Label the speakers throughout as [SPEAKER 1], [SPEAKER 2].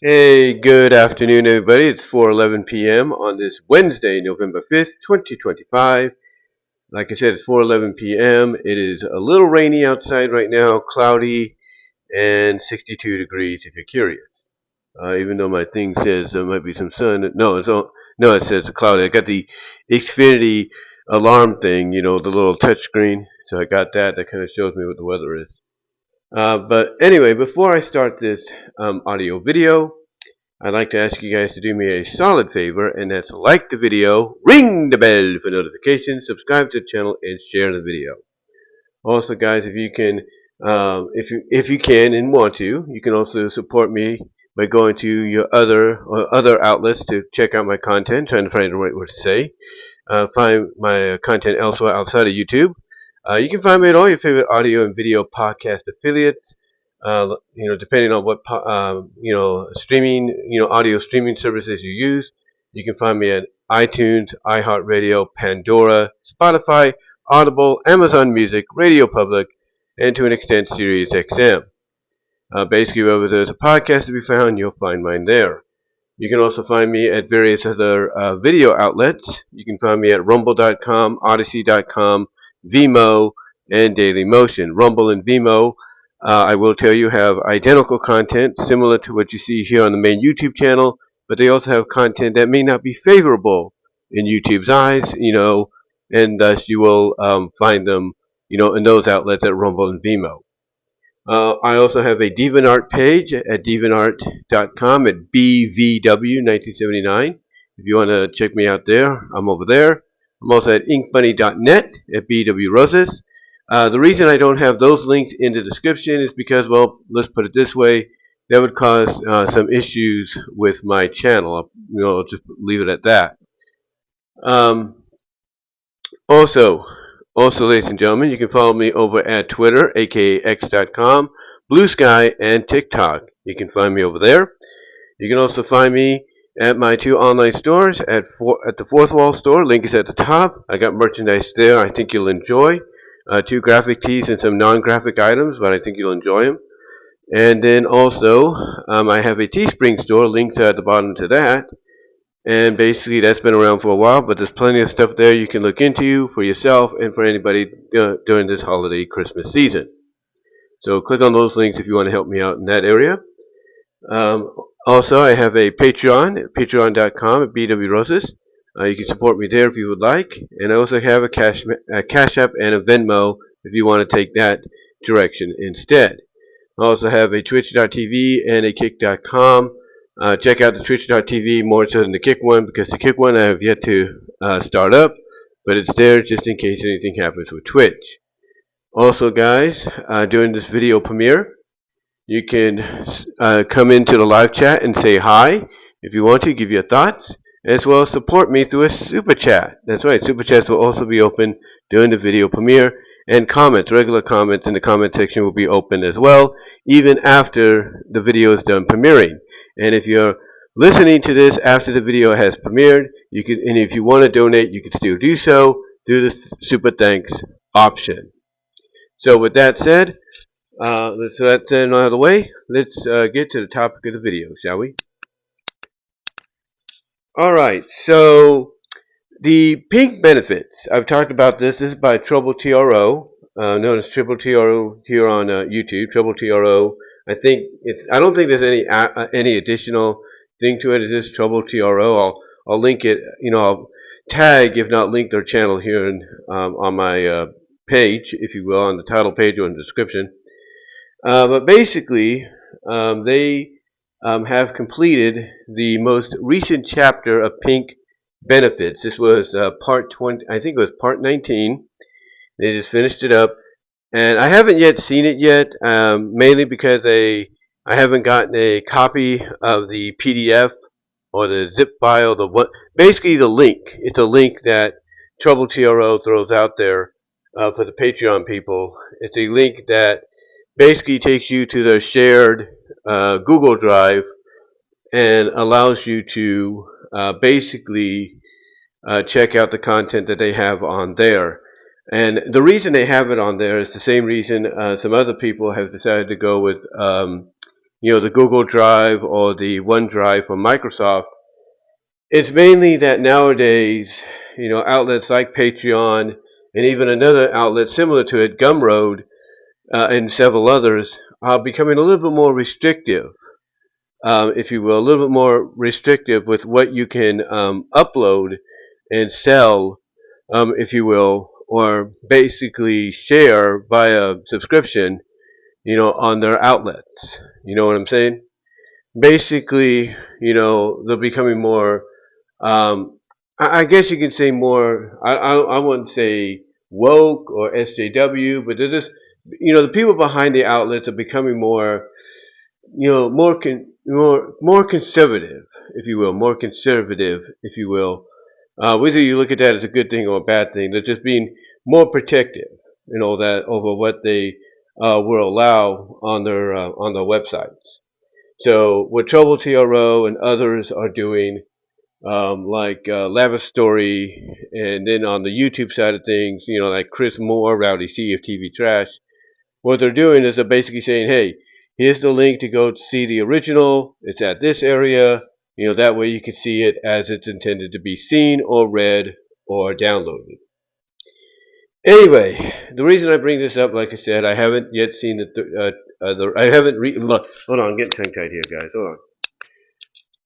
[SPEAKER 1] Hey, good afternoon, everybody. It's 4:11 p.m. on this Wednesday, November 5th, 2025. Like I said, it's 4:11 p.m. It is a little rainy outside right now, cloudy, and 62 degrees if you're curious. Even though my thing says there might be some sun. No, it says cloudy. I got the Xfinity alarm thing, the little touch screen. So I got that. That kind of shows me what the weather is. But anyway, before I start this audio video, I'd like to ask you guys to do me a solid favor, and that's like the video, ring the bell for notifications, subscribe to the channel, and share the video. Also, guys, if you can, if you can and want to, you can also support me by going to your other outlets to check out my content. Trying to find the right word to say. Find my content elsewhere outside of YouTube. You can find me at all your favorite audio and video podcast affiliates. Depending on what streaming, audio streaming services you use, you can find me at iTunes, iHeartRadio, Pandora, Spotify, Audible, Amazon Music, Radio Public, and to an extent Sirius XM. Basically, wherever there's a podcast to be found, you'll find mine there. You can also find me at various other video outlets. You can find me at rumble.com, odyssey.com, VENMO, and Dailymotion. Rumble and VENMO, I will tell you, have identical content similar to what you see here on the main YouTube channel, but they also have content that may not be favorable in YouTube's eyes, and thus you will find them, in those outlets at Rumble and VENMO. I also have a DeviantArt page at deviantart.com at BVW1979. If you want to check me out there, I'm over there. I'm also at inkbunny.net at BWRoses. The reason I don't have those links in the description is because, well, let's put it this way, that would cause some issues with my channel. I'll just leave it at that. Also, ladies and gentlemen, you can follow me over at Twitter, aka x.com, Blue Sky, and TikTok. You can find me over there. You can also find me at my two online stores at the Fourth Wall store. Link is at the top. I got merchandise there I think you'll enjoy. Two graphic tees and some non-graphic items, but I think you'll enjoy them. And then also, I have a Teespring store. Links are at the bottom to that. And basically, that's been around for a while, but there's plenty of stuff there you can look into for yourself and for anybody during this holiday Christmas season. So click on those links if you want to help me out in that area. Also, I have a Patreon at patreon.com at BWRoses. You can support me there if you would like. And I also have a Cash App and a Venmo if you want to take that direction instead. I also have a Twitch.tv and a Kick.com. Check out the Twitch.tv more so than the Kick one, because the Kick one I have yet to start up, but it's there just in case anything happens with Twitch. Also, guys, during this video premiere, you can come into the live chat and say hi if you want to, give your thoughts, as well as support me through a Super Chat. That's right, Super Chats will also be open during the video premiere, and comments, regular comments in the comment section will be open as well, even after the video is done premiering. And if you're listening to this after the video has premiered, and if you want to donate, you can still do so through the Super Thanks option. So with that said, out of the way, let's get to the topic of the video, shall we? Alright, so the pink benefits. I've talked about this. This is by TroubleTRO, known as TroubleTRO here on YouTube. TroubleTRO. I don't think there's any additional thing to it. It is TroubleTRO. I'll link it. I'll tag, if not link, their channel here on my page, if you will, on the title page or in the description. But basically, they have completed the most recent chapter of Pink Benefits. This was part 20. I think it was part 19. They just finished it up. And I haven't yet seen it yet, mainly because I haven't gotten a copy of the PDF or the zip file. Basically the link. It's a link that TroubleTRO throws out there for the Patreon people. It's a link that basically takes you to their shared Google Drive and allows you to basically check out the content that they have on there. And the reason they have it on there is the same reason some other people have decided to go with the Google Drive or the OneDrive from Microsoft. It's mainly that nowadays, outlets like Patreon and even another outlet similar to it, Gumroad, and several others, are becoming a little bit more restrictive, if you will, a little bit more restrictive with what you can upload and sell, if you will, or basically share via subscription, on their outlets. You know what I'm saying? Basically, they're becoming more, I guess you can say more, I wouldn't say woke or SJW, but they're just, the people behind the outlets are becoming more, more conservative, if you will, more conservative, if you will. Whether you look at that as a good thing or a bad thing, they're just being more protective and all that over what they will allow on their websites. So what TroubleTRO and others are doing, like Lava Story, and then on the YouTube side of things, like Chris Moore, Rowdy C of TV Trash, what they're doing is they're basically saying, hey, here's the link to go see the original. It's at this area. That way you can see it as it's intended to be seen or read or downloaded. Anyway, the reason I bring this up, like I said, I haven't yet seen I haven't look, hold on, I'm getting tongue-tied here, guys. Hold on.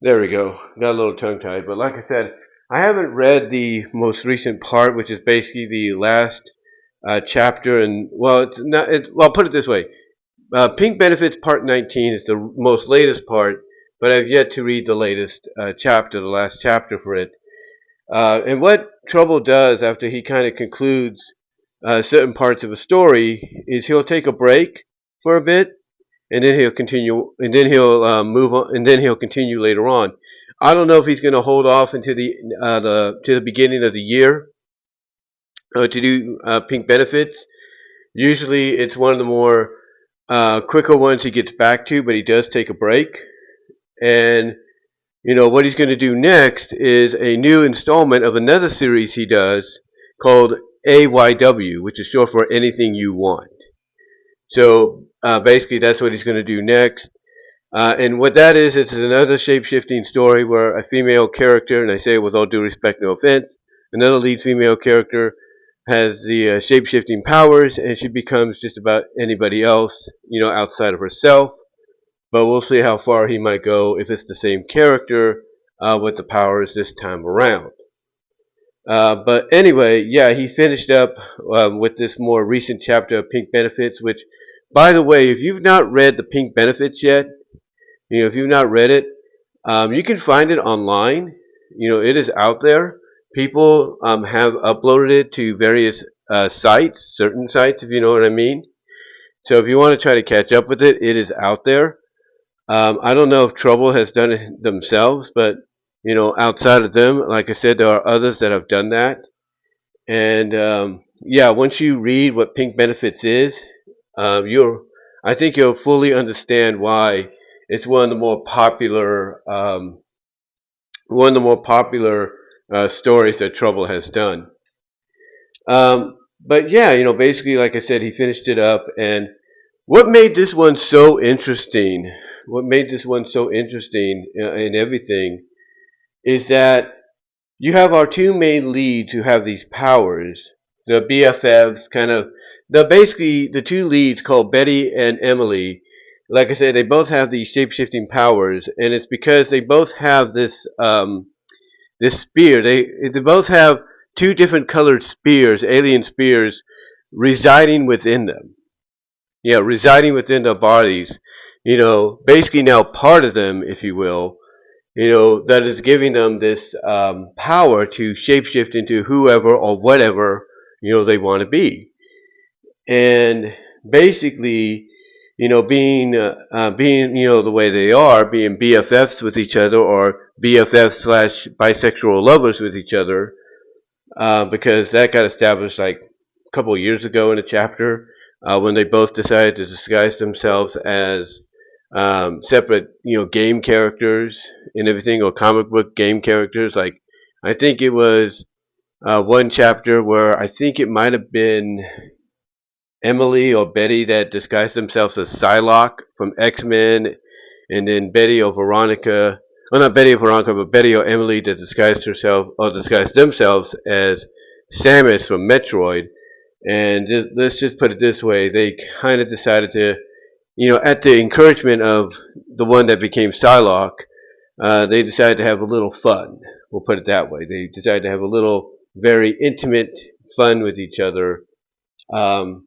[SPEAKER 1] There we go. Got a little tongue-tied. But like I said, I haven't read the most recent part, which is basically the last chapter. And, well, it's not. Well, I'll put it this way. Pink Benefits Part 19 is the most latest part, but I've yet to read the latest chapter, the last chapter for it. And what Trouble does after he kind of concludes certain parts of a story is he'll take a break for a bit, and then he'll continue, and then he'll move on, and then he'll continue later on. I don't know if he's going to hold off until the beginning of the year to do Pink Benefits. Usually, it's one of the more quicker ones he gets back to, but he does take a break. And what he's going to do next is a new installment of another series he does called AYW, which is short for Anything You Want. So basically that's what he's going to do next. And what that is, it's another shape-shifting story where a female character, and I say it with all due respect, no offense, another lead female character has the shape-shifting powers, and she becomes just about anybody else, outside of herself. But we'll see how far he might go if it's the same character with the powers this time around. But anyway, yeah, he finished up with this more recent chapter of Pink Benefits, which, by the way, if you've not read the Pink Benefits yet, if you've not read it, you can find it online. It is out there. People have uploaded it to various sites, certain sites, if you know what I mean. So if you want to try to catch up with it, it is out there. I don't know if Trouble has done it themselves, but outside of them, like I said, there are others that have done that. And yeah, once you read what Pink Benefits is, I think you'll fully understand why it's one of the more popular stories that Trouble has done. But yeah, basically, like I said, he finished it up, and what made this one so interesting? What made this one so interesting in everything is that you have our two main leads who have these powers, the BFFs, basically the two leads called Betty and Emily. Like I said, they both have these shape-shifting powers, and it's because they both have this this spear. They both have two different colored spears, alien spears, residing within them. Yeah, residing within their bodies. Basically now part of them, if you will, that is giving them this power to shapeshift into whoever or whatever, they want to be. And basically, being the way they are, being BFFs with each other, or BFF/bisexual lovers with each other, because that got established like a couple of years ago in a chapter when they both decided to disguise themselves as separate, game characters and everything, or comic book game characters. Like, I think it was one chapter where I think it might have been Emily or Betty that disguised themselves as Psylocke from X-Men, and then Betty or Veronica, well, not Betty or Veronica, but Betty or Emily that disguised herself or disguised themselves as Samus from Metroid. And let's just put it this way: they kind of decided to, at the encouragement of the one that became Psylocke, they decided to have a little fun. We'll put it that way. They decided to have a little very intimate fun with each other. Um,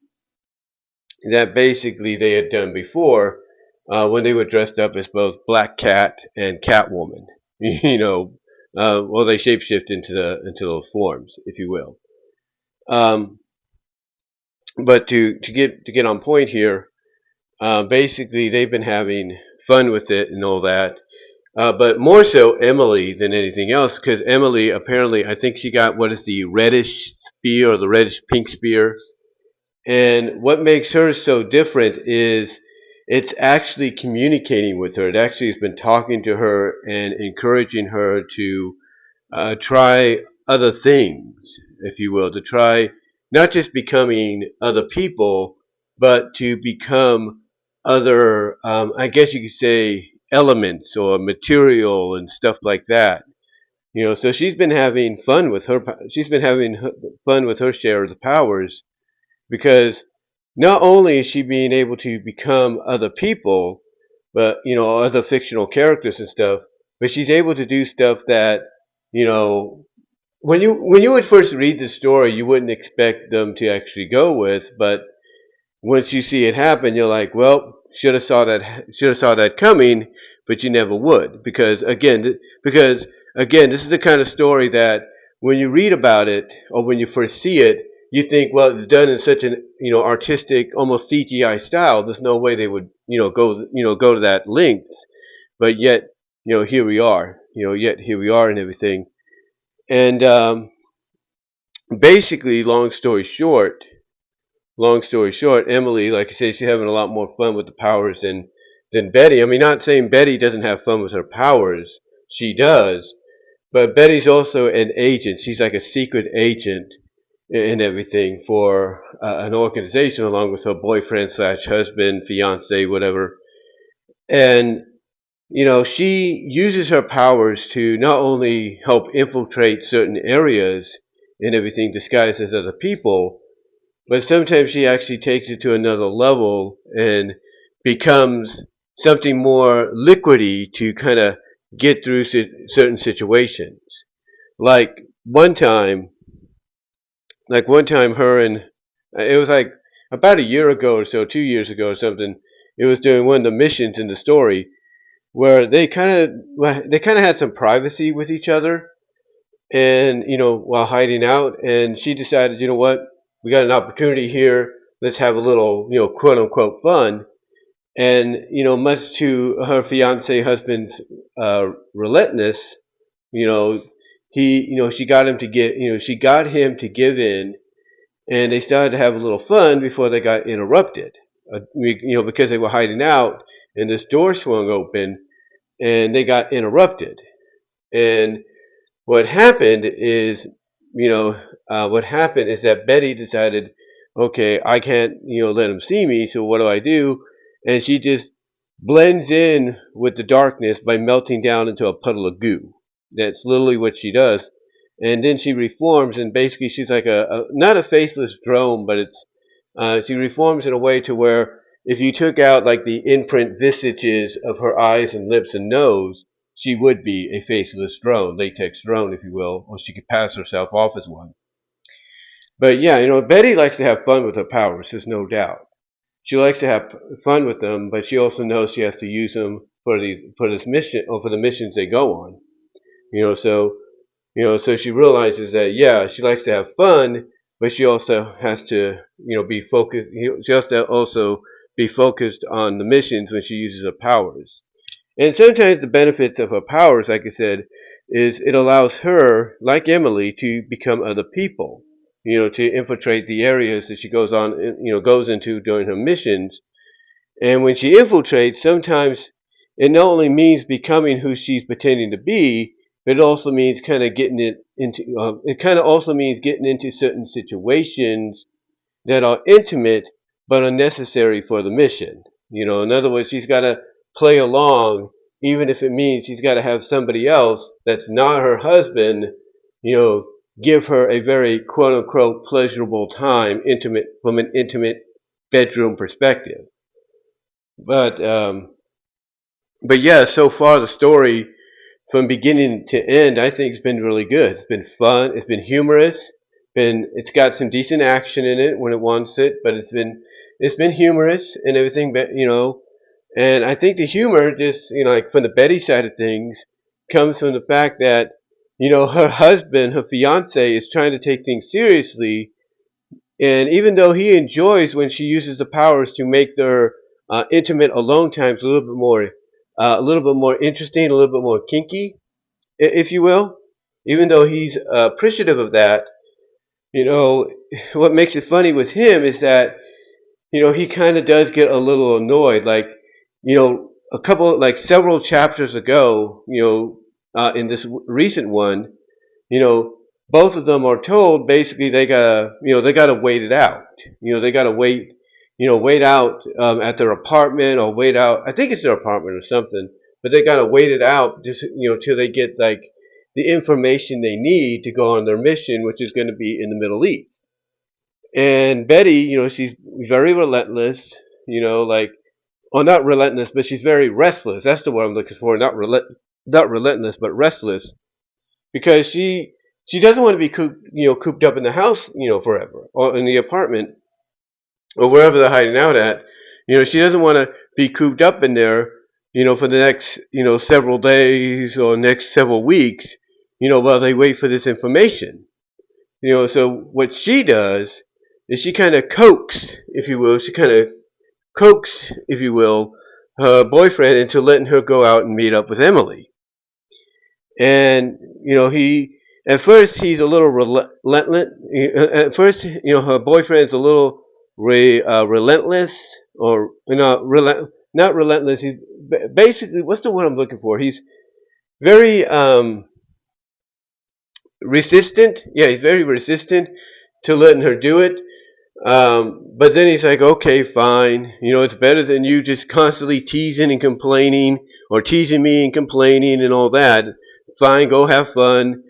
[SPEAKER 1] that basically they had done before when they were dressed up as both Black Cat and Catwoman. Well, they shapeshift into those forms, if you will. But to get on point here, basically they've been having fun with it and all that. But more so Emily than anything else, because Emily apparently, I think she got what is the reddish spear or the reddish pink spear. And what makes her so different is it's actually communicating with her. It actually has been talking to her and encouraging her to try other things, if you will, to try not just becoming other people, but to become other, I guess you could say, elements or material and stuff like that. So she's been having fun with her. She's been having fun with her share of the powers, because not only is she being able to become other people, but other fictional characters and stuff, but she's able to do stuff that you know when you would first read the story, you wouldn't expect them to actually go with, but once you see it happen, you're like, well, should have saw that coming, but you never would, because again, this is the kind of story that when you read about it or when you first see it, you think, well, it's done in such an artistic, almost CGI style. There's no way they would go to that length, but yet here we are, yet here we are and everything, and basically, long story short, Emily, like I say, she's having a lot more fun with the powers than Betty. I mean, not saying Betty doesn't have fun with her powers. She does. But Betty's also an agent. She's like a secret agent and everything for an organization along with her boyfriend slash husband, fiance, whatever. And, she uses her powers to not only help infiltrate certain areas and everything disguised as other people, but sometimes she actually takes it to another level and becomes something more liquidy to kind of get through certain situations. Like one time, her and it was like about a year ago or so, 2 years ago or something. It was during one of the missions in the story where they kind of had some privacy with each other, and while hiding out, and she decided, you know what, we got an opportunity here, let's have a little quote unquote fun. And much to her fiance husband's relentlessness, you know she got him to give in, and they started to have a little fun before they got interrupted, because they were hiding out, and this door swung open and they got interrupted. And what happened is, that Betty decided, okay, I can't, let him see me. So what do? And she just blends in with the darkness by melting down into a puddle of goo. That's literally what she does. And then she reforms, and basically she's like not a faceless drone, but she reforms in a way to where if you took out like the imprint visages of her eyes and lips and nose, she would be a faceless drone, latex drone, if you will, or she could pass herself off as one. But yeah, Betty likes to have fun with her powers, there's no doubt. She likes to have fun with them, but she also knows she has to use them for this mission, or for the missions they go on. So she realizes that, yeah, she likes to have fun, but she also has to, be focused. She has to also be focused on the missions when she uses her powers. And sometimes the benefits of her powers, like I said, is it allows her, like Emily, to become other people. To infiltrate the areas that she goes into during her missions. And when she infiltrates, sometimes it not only means becoming who she's pretending to be, but it also means kind of getting it into. It kind of also means getting into certain situations that are intimate but unnecessary for the mission. In other words, she's got to play along, even if it means she's got to have somebody else that's not her husband, give her a very quote-unquote pleasurable time, intimate, from an intimate bedroom perspective. But yeah, so far the story from beginning to end, I think it's been really good. It's been fun. It's been humorous. It's got some decent action in it when it wants it, but it's been humorous and everything. But and I think the humor just like from the Betty side of things comes from the fact that her husband, her fiance, is trying to take things seriously, and even though he enjoys when she uses the powers to make their intimate alone times a little bit more interesting, a little bit more kinky, if you will. Even though he's appreciative of that, what makes it funny with him is that he kind of does get a little annoyed. Like several chapters ago, in this recent one, both of them are told basically they gotta wait it out. They gotta wait out at their apartment, or wait out. I think it's their apartment or something, but they gotta wait it out just till they get like the information they need to go on their mission, which is going to be in the Middle East. And Betty, she's very relentless. Not relentless, but she's very restless. That's the word I'm looking for. Not relentless, but restless, because she doesn't want to be cooped up in the house, forever, or in the apartment, or wherever they're hiding out at. She doesn't want to be cooped up in there, for the next, several days or next several weeks, while they wait for this information. So what she does is she kind of coax, if you will, her boyfriend into letting her go out and meet up with Emily. And at first he's a little relentless. At first, her boyfriend's a little relentless, or not relentless. He's basically, what's the word I'm looking for? He's very resistant. Yeah, he's very resistant to letting her do it. But then he's like, okay, fine. It's better than you just constantly teasing and complaining, or teasing me and complaining and all that. Fine, go have fun.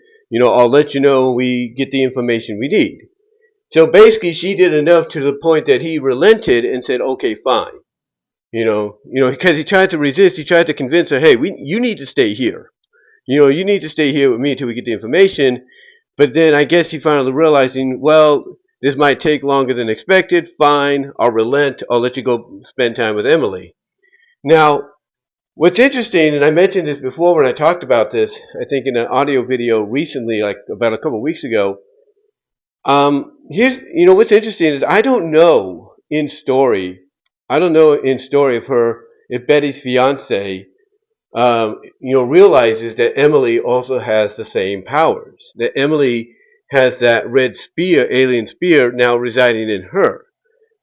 [SPEAKER 1] I'll let you know when we get the information we need. So basically, she did enough to the point that he relented and said, okay, fine. Because he tried to resist. He tried to convince her, hey, you need to stay here. You need to stay here with me until we get the information. But then I guess he finally realizing, well, this might take longer than expected. Fine, I'll relent. I'll let you go spend time with Emily. Now, what's interesting, and I mentioned this before when I talked about this, I think in an audio video recently, like about a couple of weeks ago. What's interesting is I don't know in story if Betty's fiance, realizes that Emily also has the same powers. That Emily has that red spear, alien spear, now residing in her.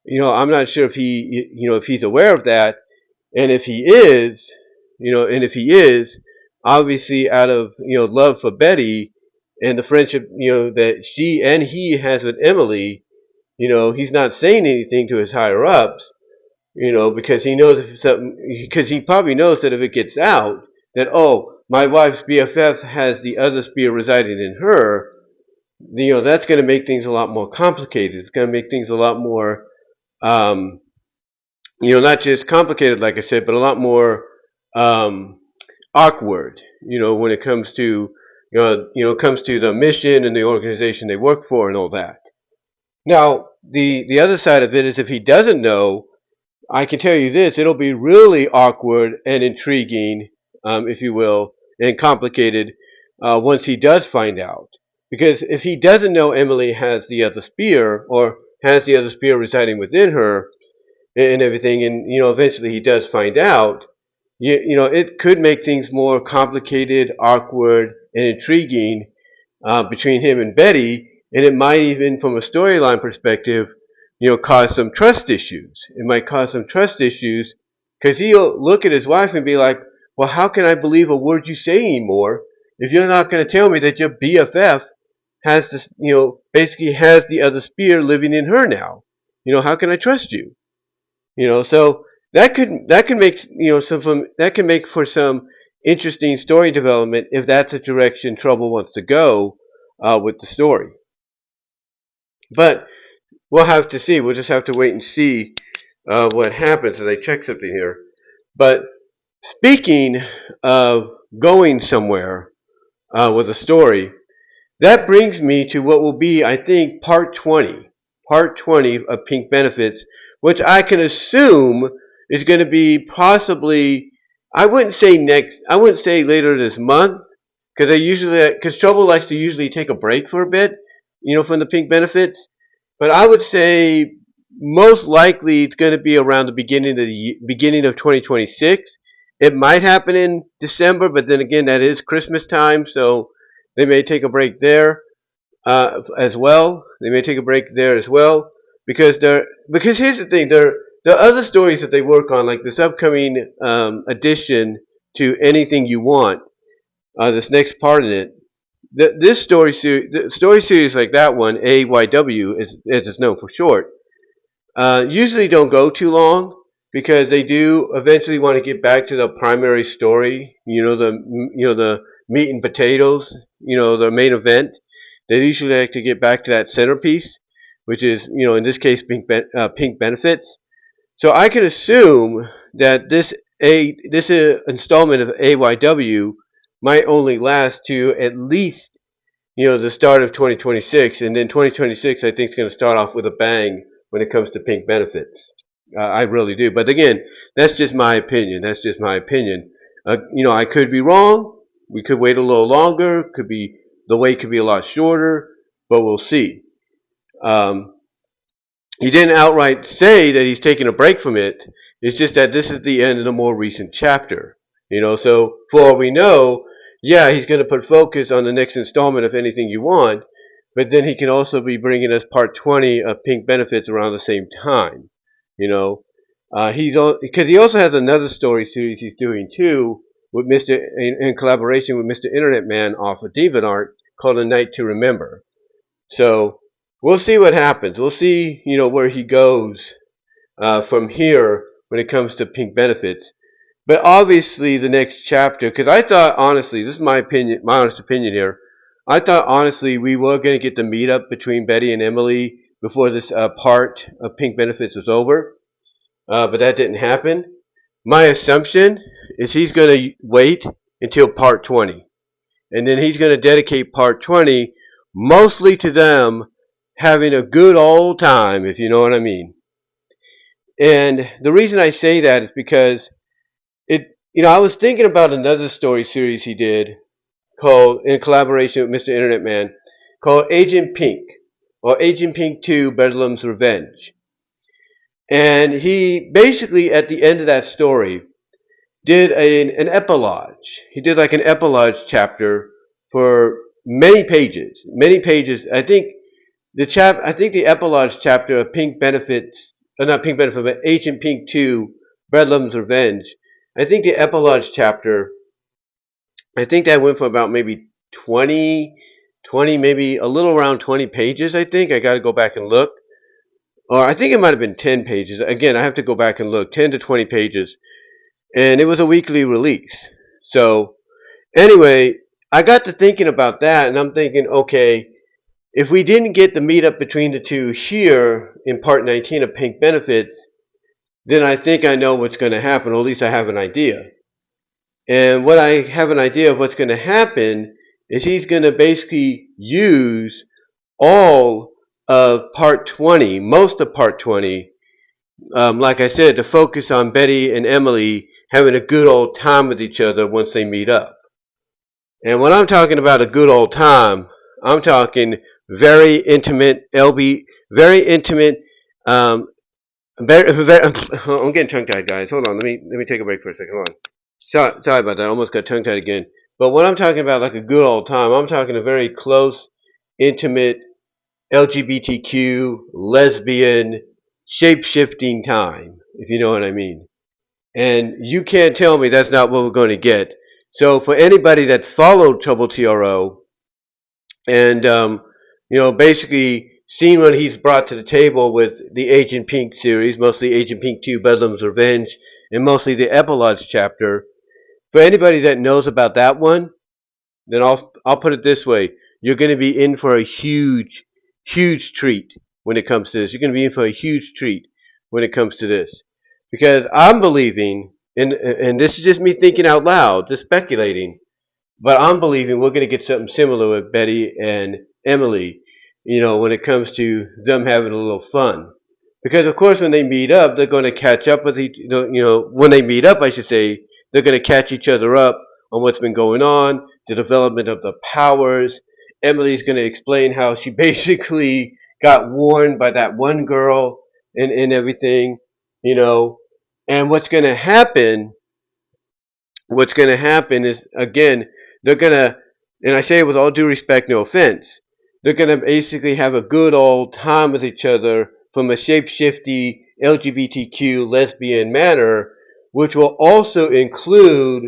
[SPEAKER 1] I'm not sure if he's aware of that, and if he is, obviously out of love for Betty and the friendship that she and he has with Emily, he's not saying anything to his higher ups, because he probably knows that if it gets out that, oh, my wife's BFF has the other spear residing in her, that's going to make things a lot more complicated. It's going to make things a lot more, not just complicated, like I said, but a lot more awkward, when it comes to, comes to the mission and the organization they work for and all that. Now, the other side of it is if he doesn't know, I can tell you this, it'll be really awkward and intriguing, if you will, and complicated once he does find out. Because if he doesn't know Emily has the other spear, or has the other spear residing within her, and everything, and eventually he does find out, it could make things more complicated, awkward, and intriguing between him and Betty, and it might even, from a storyline perspective, cause some trust issues. It might cause some trust issues because he'll look at his wife and be like, well, how can I believe a word you say anymore if you're not going to tell me that your BFF has this, basically has the other spear living in her now? How can I trust you? So that could make that can make for some interesting story development if that's the direction Trouble wants to go with the story. But we'll have to see. We'll just have to wait and see what happens as I check something here. But speaking of going somewhere with a story, that brings me to what will be, I think, part 20 of Pink Benefits, which I can assume is going to be possibly, I wouldn't say later this month, because Trouble likes to usually take a break for a bit, from the Pink Benefits. But I would say most likely it's going to be around the beginning of 2026. It might happen in December, but then again, that is Christmas time, so they may take a break there as well. They may take a break there as well because here's the thing: there are other stories that they work on, like this upcoming addition to Anything You Want. This next part in it. This story series like that one, AYW, as it's known for short, usually don't go too long because they do eventually want to get back to the primary story. The meat and potatoes. The main event. They usually like to get back to that centerpiece, which is in this case Pink Benefits. So I can assume that this installment of AYW might only last to at least the start of 2026, and then 2026 I think is going to start off with a bang when it comes to Pink Benefits. I really do. But again, that's just my opinion. I could be wrong. We could wait a little longer. The wait could be a lot shorter, but we'll see. He didn't outright say that he's taking a break from it. It's just that this is the end of the more recent chapter. So for all we know, yeah, he's going to put focus on the next installment of Anything You Want, but then he can also be bringing us part 20 of Pink Benefits around the same time. Because he also has another story series he's doing too, with in collaboration with Mr. Internet Man off of DeviantArt, called A Night to Remember. So we'll see what happens. We'll see, where he goes from here when it comes to Pink Benefits. But obviously, the next chapter, because I thought, honestly, this is my opinion, my honest opinion here. I thought, honestly, we were going to get the meetup between Betty and Emily before this part of Pink Benefits was over. But that didn't happen. My assumption is he's going to wait until part 20. And then he's going to dedicate part 20 mostly to them having a good old time, if you know what I mean. And the reason I say that is because I was thinking about another story series he did called, in collaboration with Mr. Internet Man, called Agent Pink, or Agent Pink 2 Bedlam's Revenge. And he basically, at the end of that story, did an epilogue. He did like an epilogue chapter for many pages. I think the epilogue chapter of Pink Benefits, not Pink Benefits, but Agent Pink 2 Bedlam's Revenge. I think the epilogue chapter, that went for about maybe 20, maybe a little around 20 pages, I think. I got to go back and look. Or I think it might have been 10 pages. Again, I have to go back and look. 10 to 20 pages. And it was a weekly release. So, anyway, I got to thinking about that, and I'm thinking, okay, if we didn't get the meetup between the two here in part 19 of Pink Benefits, then I think I know what's going to happen, or at least I have an idea. And what I have an idea of what's going to happen is he's going to basically use all of part 20, most of part 20, like I said, to focus on Betty and Emily having a good old time with each other once they meet up. And when I'm talking about a good old time, I'm talking very intimate, very intimate, I'm getting tongue-tied, guys. Hold on, let me take a break for a second. Hold on. Sorry about that. I almost got tongue-tied again. But when I'm talking about like a good old time, I'm talking a very close, intimate, LGBTQ, lesbian, shape-shifting time, if you know what I mean. And you can't tell me that's not what we're going to get. So for anybody that followed TroubleTRO and basically seen what he's brought to the table with the Agent Pink series, mostly Agent Pink 2 Bedlam's Revenge, and mostly the epilogue chapter. For anybody that knows about that one, then I'll put it this way: you're going to be in for a huge treat when it comes to this. You're going to be in for a huge treat when it comes to this, because I'm believing, and this is just me thinking out loud, just speculating, but I'm believing we're going to get something similar with Betty and Emily, when it comes to them having a little fun. Because of course when they meet up, they're going to catch up with when they meet up, I should say, they're going to catch each other up on what's been going on, the development of the powers. Emily's going to explain how she basically got warned by that one girl and everything, and what's going to happen is, again, they're going to, and I say it with all due respect, no offense, they're going to basically have a good old time with each other from a shapeshifty LGBTQ lesbian manner, which will also include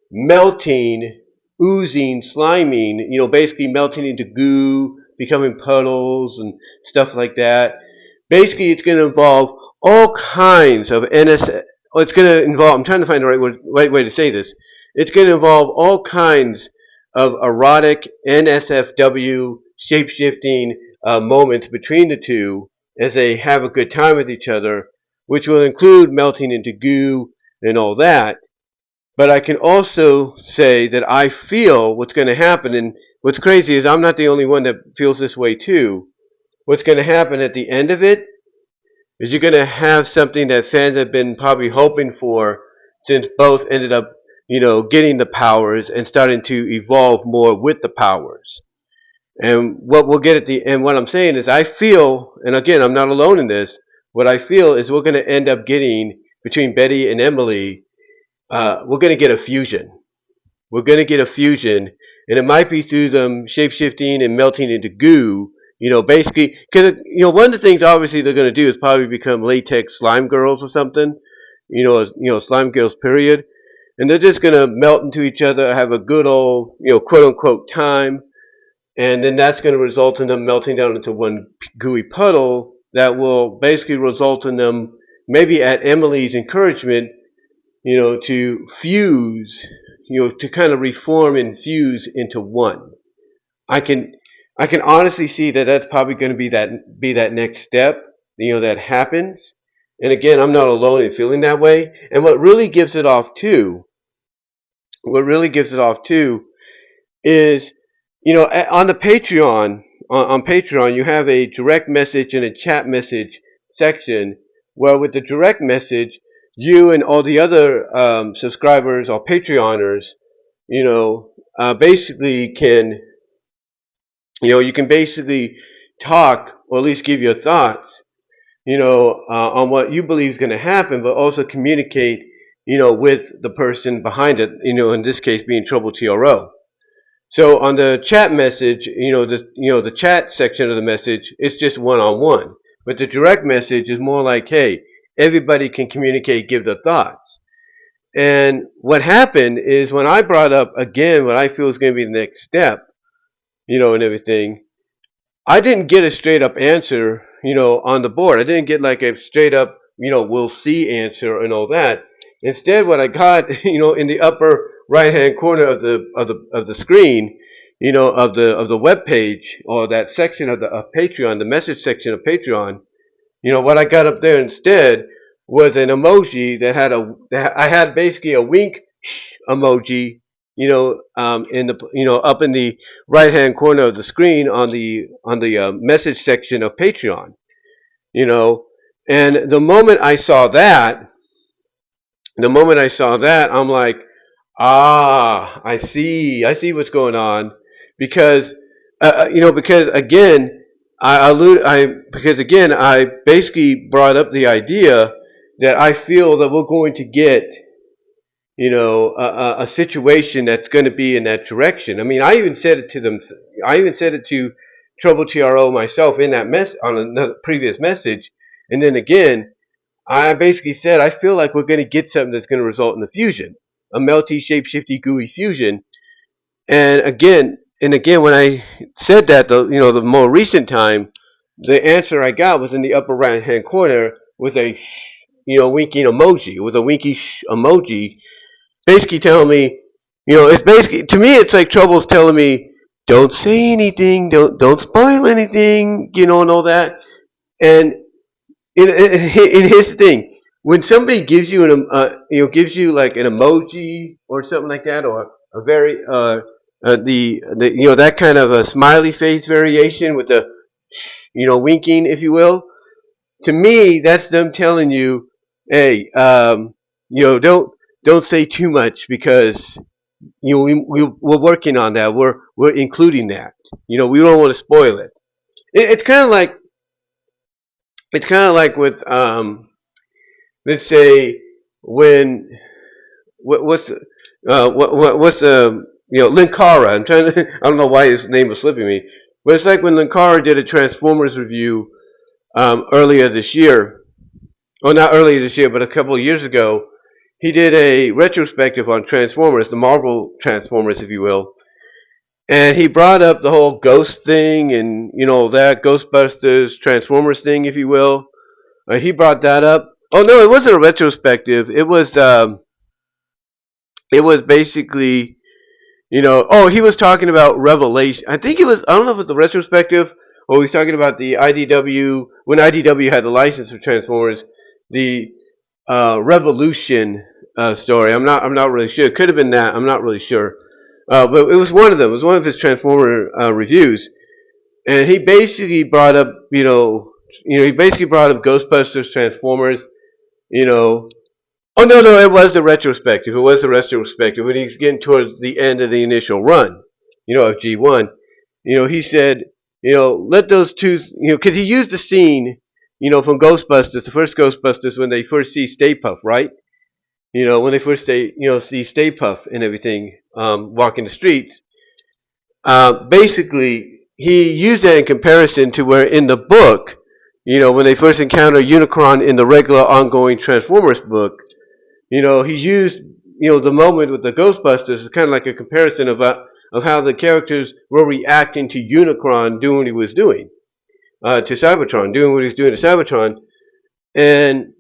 [SPEAKER 1] melting, oozing, sliming, basically melting into goo, becoming puddles and stuff like that. Basically, it's going to involve all kinds of it's going to involve, I'm trying to find the right way to say this. It's going to involve all kinds of erotic NSFW shape-shifting moments between the two as they have a good time with each other, which will include melting into goo and all that. But I can also say that I feel what's going to happen, and what's crazy is I'm not the only one that feels this way too. What's going to happen at the end of it is you're going to have something that fans have been probably hoping for since both ended up, getting the powers and starting to evolve more with the powers. And what we'll get at the end, what I'm saying is I feel, and again, I'm not alone in this, what I feel is we're going to end up getting, between Betty and Emily, we're going to get a fusion. We're going to get a fusion, and it might be through them shape-shifting and melting into goo, basically, because, one of the things obviously they're going to do is probably become latex slime girls or something, slime girls, period. And they're just going to melt into each other, have a good old, quote-unquote time, and then that's going to result in them melting down into one gooey puddle that will basically result in them, maybe at Emily's encouragement, to fuse, to kind of reform and fuse into one. I can honestly see that that's probably going to be that next step, that happens. And again, I'm not alone in feeling that way. And what really gives it off too is, on the Patreon, on Patreon, you have a direct message and a chat message section where with the direct message, you and all the other subscribers or Patreoners, basically can, you can basically talk or at least give your thoughts, on what you believe is going to happen, but also communicate, with the person behind it, in this case being TroubleTRO. So on the chat message, the chat section of the message, it's just one-on-one. But the direct message is more like, hey, everybody can communicate, give their thoughts. And what happened is when I brought up, again, what I feel is going to be the next step, and everything, I didn't get a straight up answer, on the board. I didn't get like a straight up, we'll see answer and all that. Instead, what I got, in the upper right hand corner of the screen, of the web page, or that section of Patreon, the message section of Patreon, what I got up there instead was an emoji I had basically a wink emoji, in the, up in the right hand corner of the screen on the message section of Patreon, and the moment I saw that, I'm like, I see what's going on, because because again, I basically brought up the idea that I feel that we're going to get, a situation that's going to be in that direction. I mean, I even said it to them. I even said it to TroubleTRO myself in that on another previous message, and then again, I basically said I feel like we're going to get something that's going to result in a fusion, a melty, shape-shifty, gooey fusion. And again, when I said that, the more recent time, the answer I got was in the upper right-hand corner with a, winking emoji. It was a winky emoji, basically telling me, it's basically, to me, it's like Trouble's telling me, don't say anything, don't spoil anything, and all that. And in his thing, when somebody gives you gives you like an emoji or something like that, or a very that kind of a smiley face variation with the winking, if you will. To me, that's them telling you, hey, don't say too much, because we're working on that. We're including that. We don't want to spoil it. It's kind of like with let's say when what's Linkara. I'm trying to I don't know why his name was slipping me, but it's like when Linkara did a Transformers review earlier this year. Well, not earlier this year, but a couple of years ago. He did a retrospective on Transformers, the Marvel Transformers, if you will. And he brought up the whole ghost thing and, that Ghostbusters Transformers thing, if you will. He brought that up. Oh, no, it wasn't a retrospective. It was basically, he was talking about Revelation. I think it was, I don't know if it was a retrospective or he was talking about the IDW, when IDW had the license for Transformers, the Revolution story. I'm not really sure. It could have been that. I'm not really sure. But it was one of them. It was one of his Transformer reviews, and he basically brought up, he basically brought up Ghostbusters, Transformers, Oh no, it was a retrospective. It was a retrospective when he's getting towards the end of the initial run, of G1. He said, let those two, because he used the scene, from Ghostbusters, the first Ghostbusters, when they first see Stay Puft, right? When they first see Stay Puft and everything, walking the streets. Basically, he used that in comparison to where in the book, when they first encounter Unicron in the regular ongoing Transformers book, he used, the moment with the Ghostbusters is kind of like a comparison of how the characters were reacting to Unicron doing what he was doing, to Cybertron, doing what he was doing to Cybertron. And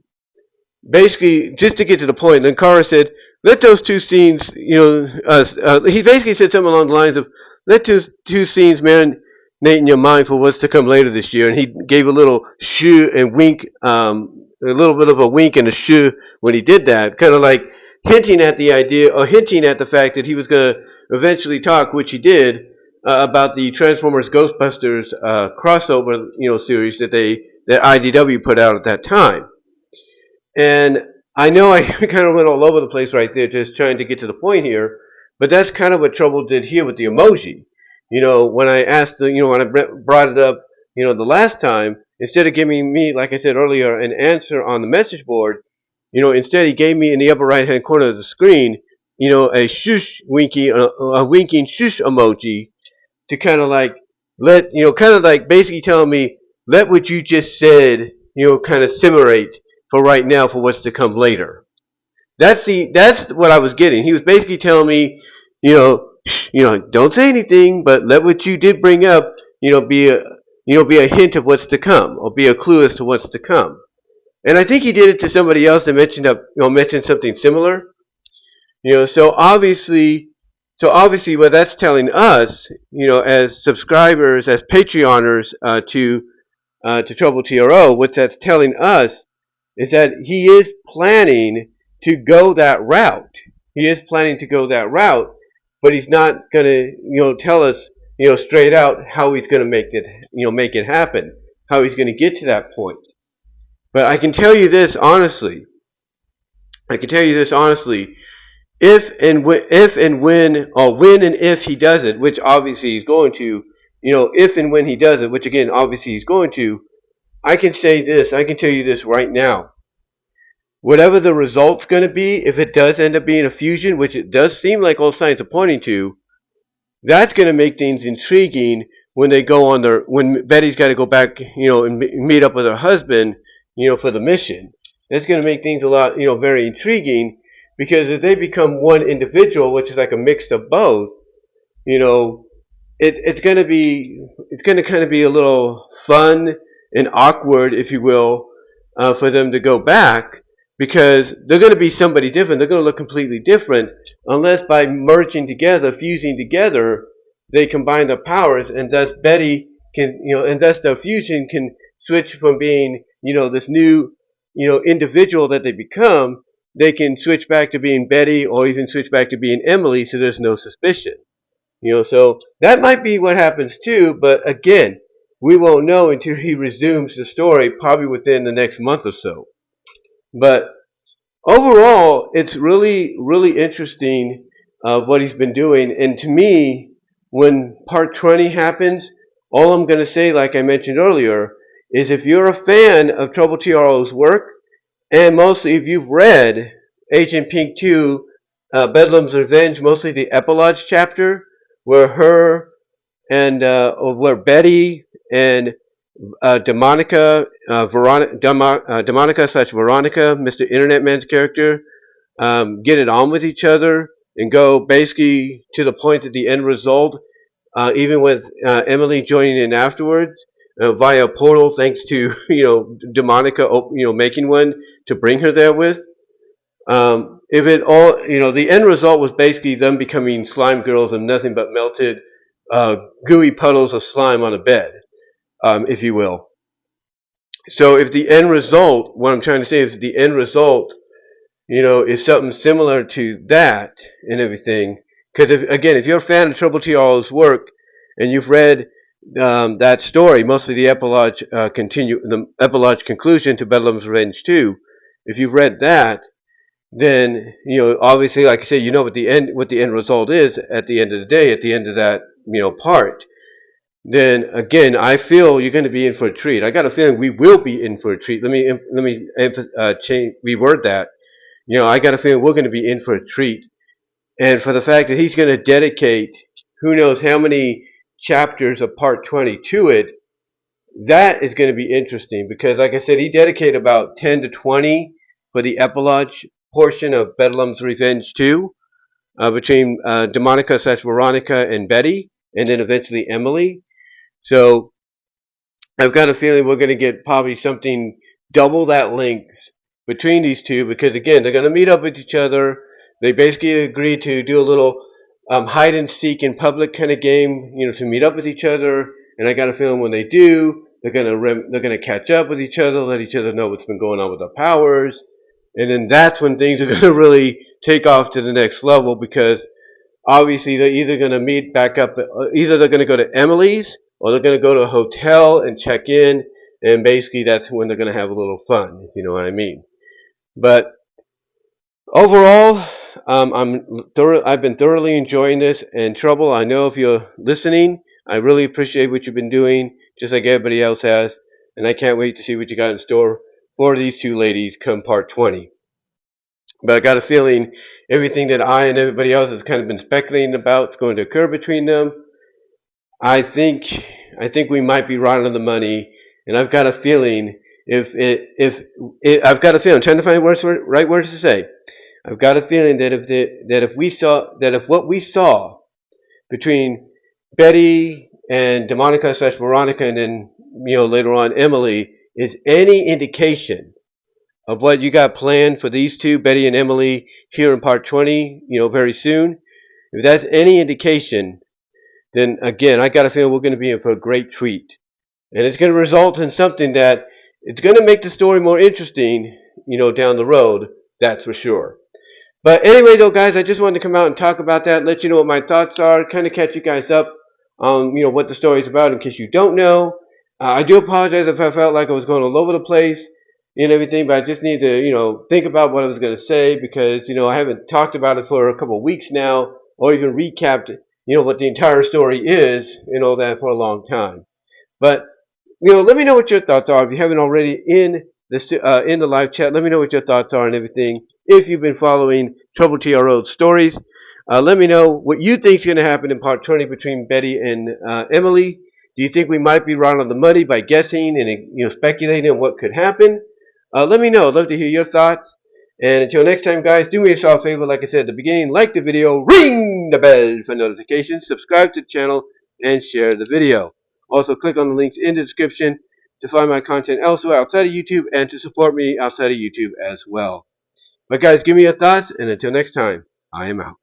[SPEAKER 1] basically, just to get to the point, Linkara said, let those two scenes, he basically said something along the lines of, let those two scenes marinate in your mind for what's to come later this year. And he gave a little shoo and wink, a little bit of a wink and a shoo when he did that, kind of like hinting at the idea, or hinting at the fact that he was going to eventually talk, which he did, about the Transformers Ghostbusters crossover, series that IDW put out at that time. And I know I kind of went all over the place right there, just trying to get to the point here, but that's kind of what Trouble did here with the emoji. When I asked, when I brought it up, the last time, instead of giving me, like I said earlier, an answer on the message board, instead he gave me in the upper right-hand corner of the screen, a shush winky, a winking shush emoji to kind of like kind of like basically telling me, let what you just said, kind of simmerate for right now for what's to come later. That's what I was getting. He was basically telling me, don't say anything, but let what you did bring up, be a hint of what's to come, or be a clue as to what's to come. And I think he did it to somebody else that mentioned something similar. So obviously what that's telling us, as subscribers, as Patreoners to TroubleTRO, what that's telling us is that he is planning to go that route. He is planning to go that route, but he's not going to, tell us, straight out how he's going to make it happen, how he's going to get to that point. But I can tell you this honestly. If and if he does it, which obviously he's going to, if and when he does it, which again obviously he's going to, I can say this. I can tell you this right now. Whatever the result's going to be, if it does end up being a fusion, which it does seem like all signs are pointing to, that's going to make things intriguing when they go on when Betty's got to go back, and meet up with her husband, for the mission. That's going to make things a lot, very intriguing, because if they become one individual, which is like a mix of both, it's going to kind of be a little fun and awkward, if you will, for them to go back. because they're going to be somebody different. They're going to look completely different unless by merging together, fusing together, they combine their powers, and thus Betty can, and thus the fusion can switch from being, this new, individual that they become. They can switch back to being Betty, or even switch back to being Emily, so there's no suspicion. So that might be what happens too, but again, we won't know until he resumes the story, probably within the next month or so. But overall, it's really, really interesting what he's been doing. And to me, when part 20 happens, all I'm going to say, like I mentioned earlier, is if you're a fan of TroubleTRO's work, and mostly if you've read Agent Pink 2, Bedlam's Revenge, mostly the epilogue chapter, where where Betty and Demonica slash Veronica, Mr. Internet Man's character, get it on with each other and go basically to the point of the end result, even with Emily joining in afterwards via a portal, thanks to Demonica making one to bring her there with. If it all, the end result was basically them becoming slime girls and nothing but melted gooey puddles of slime on a bed, if you will. So if the end result, what I'm trying to say is the end result, is something similar to that and everything. Because if you're a fan of TroubleTRO's work and you've read that story, mostly the epilogue the epilogue conclusion to Bedlam's Revenge 2, if you've read that, then obviously, like I say, what the end result is at the end of the day, at the end of that part. Then again, I feel you're going to be in for a treat. I got a feeling we will be in for a treat. Let me reword that. I got a feeling we're going to be in for a treat, and for the fact that he's going to dedicate who knows how many chapters of part 20 to it, that is going to be interesting, because like I said, he dedicated about 10 to 20 for the epilogue portion of Bedlam's Revenge 2, between Demonica / Veronica and Betty, and then eventually Emily. So I've got a feeling we're going to get probably something double that length between these two, because again, they're going to meet up with each other. They basically agree to do a little hide and seek in public kind of game, to meet up with each other. And I got a feeling when they do, they're going to catch up with each other, let each other know what's been going on with their powers, and then that's when things are going to really take off to the next level, because obviously they're either going to meet back up, either they're going to go to Emily's, or they're going to go to a hotel and check in, and basically that's when they're going to have a little fun, if you know what I mean. But overall, I've been thoroughly enjoying this, and Trouble, I know if you're listening, I really appreciate what you've been doing, just like everybody else has, and I can't wait to see what you got in store for these two ladies come part 20. But I got a feeling everything that I and everybody else has kind of been speculating about is going to occur between them. I think we might be right on the money, and I've got a feeling I've got a feeling, I'm trying to find right words to say. I've got a feeling that if what we saw between Betty and Demonica / Veronica, and then later on Emily, is any indication of what you got planned for these two, Betty and Emily, here in part 20, very soon. If that's any indication, then again, I got a feeling we're going to be in for a great treat. And it's going to result in something that it's going to make the story more interesting, down the road, that's for sure. But anyway, though, guys, I just wanted to come out and talk about that, let you know what my thoughts are, kind of catch you guys up on, what the story is about in case you don't know. I do apologize if I felt like I was going all over the place and everything, but I just need to, think about what I was going to say, because, I haven't talked about it for a couple of weeks now, or even recapped, what the entire story is and all that for a long time. But, let me know what your thoughts are. If you haven't already in the live chat, let me know what your thoughts are and everything. If you've been following TroubleTRO's stories, let me know what you think is going to happen in part 20 between Betty and Emily. Do you think we might be right on the money by guessing and speculating on what could happen? Let me know. I'd love to hear your thoughts. And until next time, guys, do me a small favor, like I said at the beginning, like the video, ring the bell for notifications, subscribe to the channel, and share the video. Also, click on the links in the description to find my content elsewhere outside of YouTube and to support me outside of YouTube as well. But guys, give me your thoughts, and until next time, I am out.